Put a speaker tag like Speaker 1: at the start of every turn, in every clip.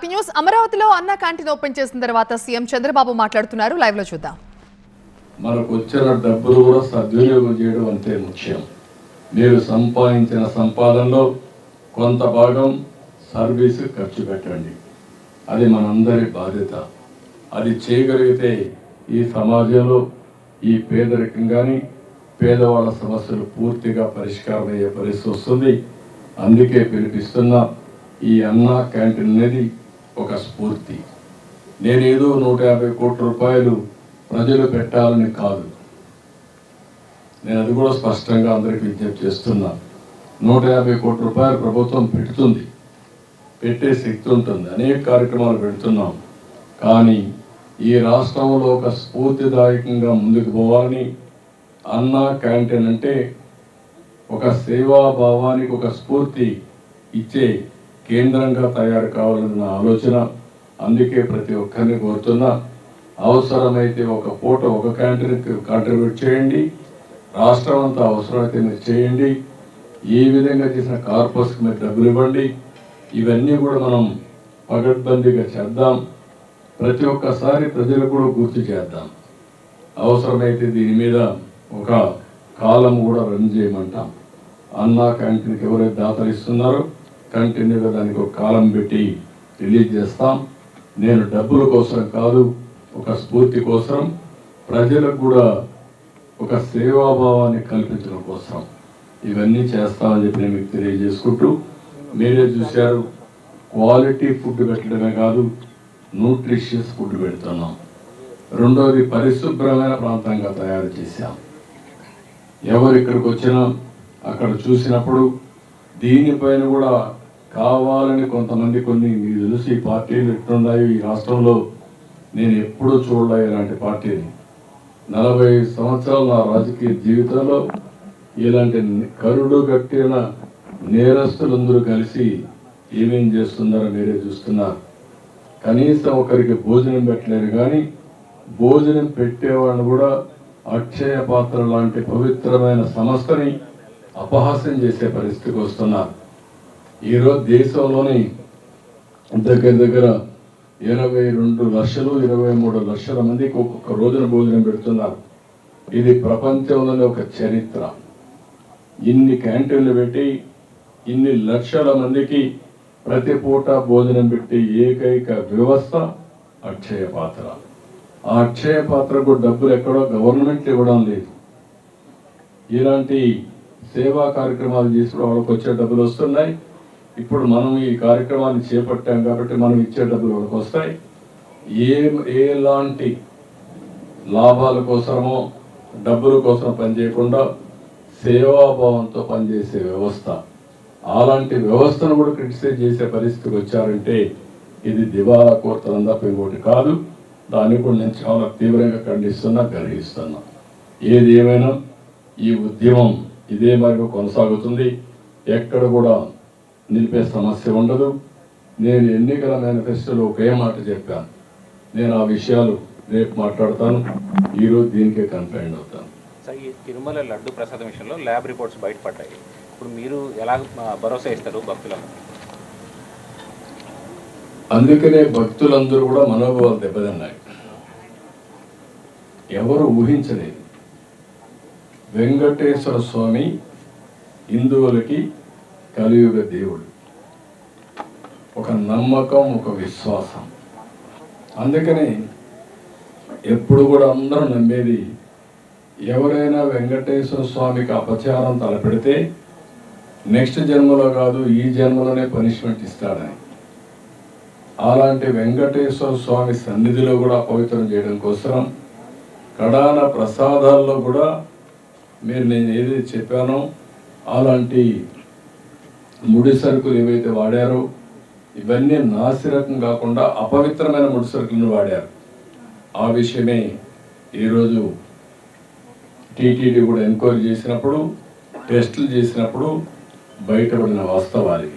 Speaker 1: Back news. అమరావతిలో అన్న canteen open చేసిన తర్వాత సీఎం చంద్రబాబు మాట్లాడుతున్నారు. లైవ్ లో చూద్దాం.
Speaker 2: మనకు వచ్చిన డబ్బులు కూడా సద్వినియోగం చేయడం అంతే ముఖ్యం. మీరు సంపాదించిన సంపాదనలో కొంత భాగం సర్వీస్ ఖర్చు పెట్టండి. అది మనందరి బాధ్యత. అది చేయగలిగితే ఈ సమాజంలో ఈ పేదరికం కానీ పేదవాళ్ళ సమస్యలు పూర్తిగా పరిష్కారం అయ్యే పరిస్థితి వస్తుంది. అందుకే పిలిపిస్తున్న ఈ అన్నా క్యాంటీన్ అనేది ఒక స్ఫూర్తి. నేనేదో 150 కోట్ల రూపాయలు ప్రజలు పెట్టాలని కాదు, నేను అది కూడా స్పష్టంగా అందరికీ విజ్ఞప్తి చేస్తున్నా. 150 కోట్ల రూపాయలు ప్రభుత్వం పెడుతుంది, పెట్టే శక్తి ఉంటుంది, అనేక కార్యక్రమాలు పెడుతున్నాం. కానీ ఈ రాష్ట్రంలో ఒక స్ఫూర్తిదాయకంగా ముందుకు పోవాలని అన్నా క్యాంటీన్ అంటే ఒక సేవాభావానికి ఒక స్ఫూర్తి ఇచ్చే కేంద్రంగా తయారు కావాలన్న ఆలోచన. అందుకే ప్రతి ఒక్కరిని కోరుతున్నా, అవసరమైతే ఒక పూట ఒక క్యాంటీన్కి కాంట్రిబ్యూట్ చేయండి, రాష్ట్రం అంతా అవసరమైతే మీరు చేయండి. ఏ విధంగా చేసిన కార్పస్కి మీరు డబ్బులు ఇవ్వండి. ఇవన్నీ కూడా మనం పగడ్బందీగా చేద్దాం. ప్రతి ఒక్కసారి ప్రజలు కూడా గుర్తు చేద్దాం. అవసరమైతే దీని మీద ఒక కాలం కూడా రన్ చేయమంటాం. అన్నా క్యాంటీన్కి ఎవరైతే దాతలు ఇస్తున్నారో కంటిన్యూగా దానికి ఒక కాలం పెట్టి రిలీజ్ చేస్తాం. నేను డబ్బుల కోసం కాదు, ఒక స్ఫూర్తి కోసం, ప్రజలకు కూడా ఒక సేవాభావాన్ని కల్పించడం కోసం ఇవన్నీ చేస్తామని చెప్పి నేను మీకు తెలియజేసుకుంటూ, మీరే చూశారు క్వాలిటీ ఫుడ్ పెట్టడమే కాదు న్యూట్రిషియస్ ఫుడ్ పెడుతున్నాం. రెండోది పరిశుభ్రమైన ప్రాంతంగా తయారు చేశాం. ఎవరు ఇక్కడికి వచ్చినా అక్కడ చూసినప్పుడు దీనిపైన కూడా కావాలని కొంతమంది మీకు తెలిసి ఈ పార్టీలు ఎట్లున్నాయో ఈ రాష్ట్రంలో నేను ఎప్పుడూ చూడలే ఇలాంటి పార్టీని. 40 సంవత్సరాల నా రాజకీయ జీవితంలో ఇలాంటి కరుడు కట్టిన నేరస్తులందరూ కలిసి ఏమేం చేస్తున్నారో మీరే చూస్తున్నారు. కనీసం ఒకరికి భోజనం పెట్టలేరు, కానీ భోజనం పెట్టేవాడిని కూడా అక్షయ పాత్ర లాంటి పవిత్రమైన సంస్థని అపహాస్యం చేసే పరిస్థితికి వస్తున్నారు. ఈరోజు దేశంలోని దగ్గర 22 లక్షలు 23 లక్షల మందికి ఒక్కొక్క రోజున భోజనం పెడుతున్నారు. ఇది ప్రపంచంలోనే ఒక చరిత్ర. ఇన్ని క్యాంటీన్లు పెట్టి ఇన్ని లక్షల మందికి ప్రతి పూట భోజనం పెట్టి ఏకైక వ్యవస్థ అక్షయ పాత్ర. ఆ అక్షయ పాత్రకు డబ్బులు ఎక్కడో గవర్నమెంట్ ఇవ్వడం లేదు. ఇలాంటి సేవా కార్యక్రమాలు చేసి వాళ్ళకి వచ్చే డబ్బులు వస్తున్నాయి. ఇప్పుడు మనం ఈ కార్యక్రమాన్ని చేపట్టాం కాబట్టి మనం ఇచ్చే డబ్బులు వాళ్ళకి వస్తాయి. ఎలాంటి లాభాల కోసమో డబ్బుల కోసం పనిచేయకుండా సేవాభావంతో పనిచేసే వ్యవస్థ. అలాంటి వ్యవస్థను కూడా క్రిటిసైజ్ చేసే పరిస్థితికి వచ్చారంటే ఇది దివాలా కోరుతనం తప్ప ఇంకోటి కాదు. దాన్ని కూడా నేను చాలా తీవ్రంగా ఖండిస్తున్నా, గర్హిస్తున్నా. ఏది ఏమైనా ఈ ఉద్యమం ఇదే మార్గం కొనసాగుతుంది. ఎక్కడ కూడా నిలిపే సమస్య ఉండదు. నేను ఎన్నికల మేనిఫెస్టోలో ఒకే మాట చెప్పాను. నేను ఆ విషయాలు రేపు మాట్లాడతాను. ఈరోజు దీనికే కన్ఫైన్ అవుతాను.
Speaker 3: సార్, ఈ తిరుమల లడ్డు ప్రసాదం విషయంలో ల్యాబ్ రిపోర్ట్స్ బయటపడ్డాయి. ఇప్పుడు మీరు ఎలా భరోసా ఇస్తారు భక్తులకు?
Speaker 2: అందుకనే భక్తులందరూ కూడా మనోభావాలు దెబ్బతిన్నాయి. ఎవరు ఊహించలేదు. వెంకటేశ్వర స్వామి హిందువులకి కలియుగ దేవుడు. ఒక నమ్మకం, ఒక విశ్వాసం. అందుకనే ఎప్పుడు కూడా అందరూ నమ్మేది, ఎవరైనా వెంకటేశ్వర స్వామికి అపచారం తలపెడితే నెక్స్ట్ జన్మలో కాదు ఈ జన్మలోనే పనిష్మెంట్ ఇస్తాడని. అలాంటి వెంకటేశ్వర స్వామి సన్నిధిలో కూడా అపవిత్రం చేయడం కోసం కడాన ప్రసాదాల్లో కూడా మీరు నేను ఏదైతే చెప్పానో అలాంటి ముడి సరుకులు ఏవైతే వాడారో ఇవన్నీ నాసిరకం కాకుండా అపవిత్రమైన ముడి సరుకులను వాడారు. ఆ విషయమే ఈరోజు టీటీడీ కూడా ఎంక్వైరీ చేసినప్పుడు, టెస్టులు చేసినప్పుడు బయటపడిన వాస్తవాలు.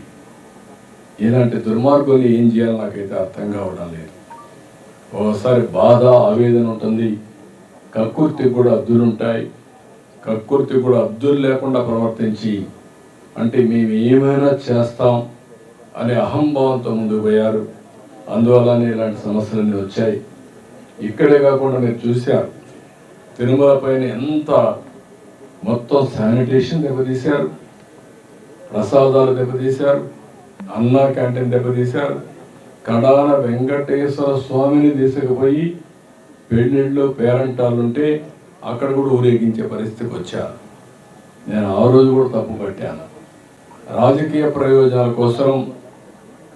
Speaker 2: ఇలాంటి దుర్మార్గులు ఏం చేయాలో నాకైతే అర్థం కావడం లేదు. ఒకసారి బాధ, ఆవేదన ఉంటుంది. కక్కుర్తికి కూడా అద్దులు ఉంటాయి. కక్కుర్తి కూడా అద్దులు లేకుండా ప్రవర్తించి అంటే మేము ఏమైనా చేస్తాం అనే అహంభావంతో ముందుకు పోయారు. అందువల్లనే ఇలాంటి సమస్యలన్నీ వచ్చాయి. ఇక్కడే కాకుండా మీరు చూశారు తిరుమల పైన ఎంత మొత్తం శానిటేషన్ దెబ్బతీశారు, ప్రసాదాలు దెబ్బతీశారు, అన్నా క్యాంటీన్ దెబ్బతీశారు. కడాన వెంకటేశ్వర స్వామిని తీసుకుపోయి పెళ్ళిళ్ళు పేరంటాలుంటే అక్కడ కూడా ఊరేగించే పరిస్థితికి వచ్చారు. నేను ఆ రోజు కూడా తప్పు పట్టాను. రాజకీయ ప్రయోజనాల కోసం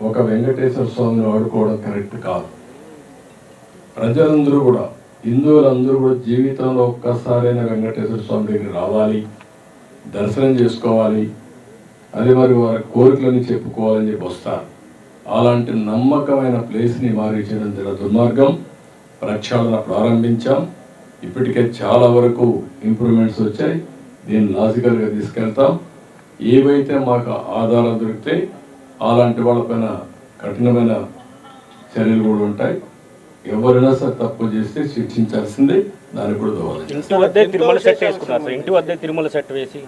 Speaker 2: ఒక వెంకటేశ్వర స్వామిని వాడుకోవడం కరెక్ట్ కాదు. ప్రజలందరూ కూడా, హిందువులందరూ కూడా జీవితంలో ఒక్కసారైనా వెంకటేశ్వర స్వామి దగ్గరికి రావాలి, దర్శనం చేసుకోవాలి, అది మరి వారి కోరికలని చెప్పుకోవాలని చెప్పి వస్తారు. అలాంటి నమ్మకమైన ప్లేస్ని మారించడం చాలా దుర్మార్గం. ప్రక్షాళన ప్రారంభించాం. ఇప్పటికే చాలా వరకు ఇంప్రూవ్మెంట్స్ వచ్చాయి. దీన్ని లాజికల్గా తీసుకెళ్తాం. ఏవైతే మాకు ఆధారాలు దొరికితే అలాంటి వాళ్ళపైన కఠినమైన చర్యలు కూడా ఉంటాయి. ఎవరైనా సరే తప్పు చేస్తే శిక్షించాల్సిందే. దానికి కూడా దోవాలి.
Speaker 4: ఇంటి వద్దే తిరుమల సెట్ వేసి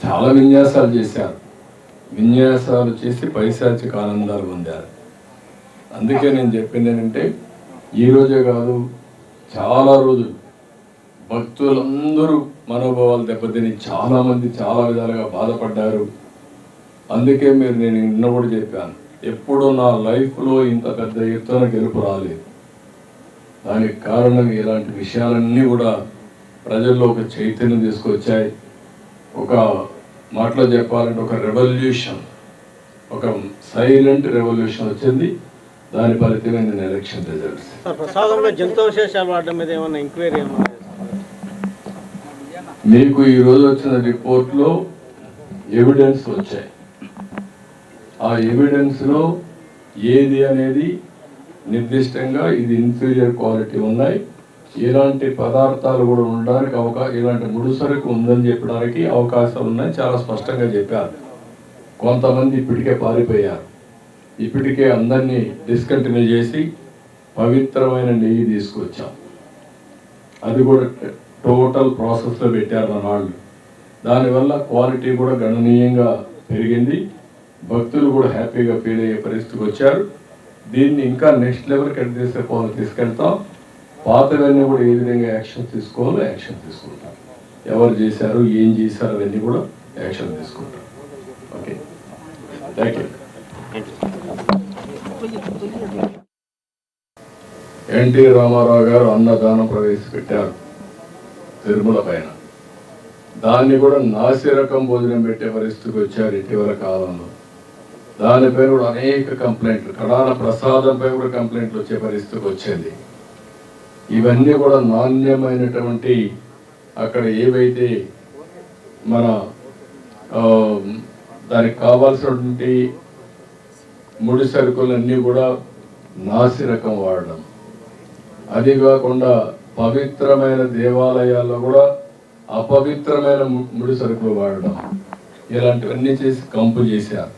Speaker 2: చాలా విన్యాసాలు చేశారు. విన్యాసాలు చేసి పైశాచిక ఆనందాలు పొందారు. అందుకే నేను చెప్పింది ఏంటంటే ఈ రోజే కాదు, చాలా రోజులు భక్తులందరూ మనోభావాలు దెబ్బతిని చాలామంది చాలా విధాలుగా బాధపడ్డారు. అందుకే నేను నిన్న కూడా చెప్పాను, ఎప్పుడు నా లైఫ్లో ఇంత పెద్ద ఎత్తున గెలుపు రాలేదు. దానికి కారణం ఇలాంటి విషయాలన్నీ కూడా ప్రజల్లో ఒక చైతన్యం తీసుకొచ్చాయి. ఒక మాటలో చెప్పాలంటే ఒక రెవల్యూషన్, ఒక సైలెంట్ రెవల్యూషన్ వచ్చింది. దాని ఫలితమే నేను ఎలక్షన్ రిజల్ట్స్.
Speaker 4: ప్రసాదంలో జంతువశేషాలు వాడడం మీద ఏమన్నా ఎంక్వైరీ ఏమన్నా?
Speaker 2: మీకు ఈరోజు వచ్చిన రిపోర్ట్లో ఎవిడెన్స్ వచ్చాయి. ఆ ఎవిడెన్స్లో ఏది అనేది నిర్దిష్టంగా ఇది ఇన్ఫీరియర్ క్వాలిటీ ఉన్నాయి, ఇలాంటి పదార్థాలు కూడా ఉండడానికి ఇలాంటి ముడిసరుకు ఉందని చెప్పడానికి అవకాశాలు ఉన్నాయి. చాలా స్పష్టంగా చెప్పారు. కొంతమంది ఇప్పటికే పారిపోయారు. ఇప్పటికే అందరినీ డిస్కంటిన్యూ చేసి పవిత్రమైన నెయ్యి తీసుకొచ్చాం. అది కూడా టోటల్ ప్రాసెస్లో పెట్టారు మన వాళ్ళు. దానివల్ల క్వాలిటీ కూడా గణనీయంగా పెరిగింది. భక్తులు కూడా హ్యాపీగా ఫీల్ అయ్యే పరిస్థితికి వచ్చారు. దీన్ని ఇంకా నెక్స్ట్ లెవెల్కి ఎట్లా తీసుకెళ్తాం. పాతవన్నీ కూడా ఏ విధంగా యాక్షన్ తీసుకోవాలో యాక్షన్ తీసుకుంటాం. ఎవరు చేశారు, ఏం చేశారు అవన్నీ కూడా యాక్షన్ తీసుకుంటాం. Okay, thank you. NT Rama Rao గారు అన్నదానం ప్రవేశపెట్టారు తిరుమల పైన. దాన్ని కూడా నాసిరకం భోజనం పెట్టే పరిస్థితికి వచ్చారు ఇటీవల కాలంలో. దానిపై కూడా అనేక కంప్లైంట్లు, కడాన ప్రసాదంపై కూడా కంప్లైంట్లు వచ్చే పరిస్థితికి వచ్చింది. ఇవన్నీ కూడా నాణ్యమైనటువంటి అక్కడ ఏవైతే మన దానికి కావాల్సినటువంటి ముడి సరుకులన్నీ కూడా నాసిరకం వాడడం, అది కాకుండా పవిత్రమైన దేవాలయాల్లో కూడా అపవిత్రమైన ముడి సరుకులు వాడడం, ఇలాంటివన్నీ చేసి కంపు చేశారు.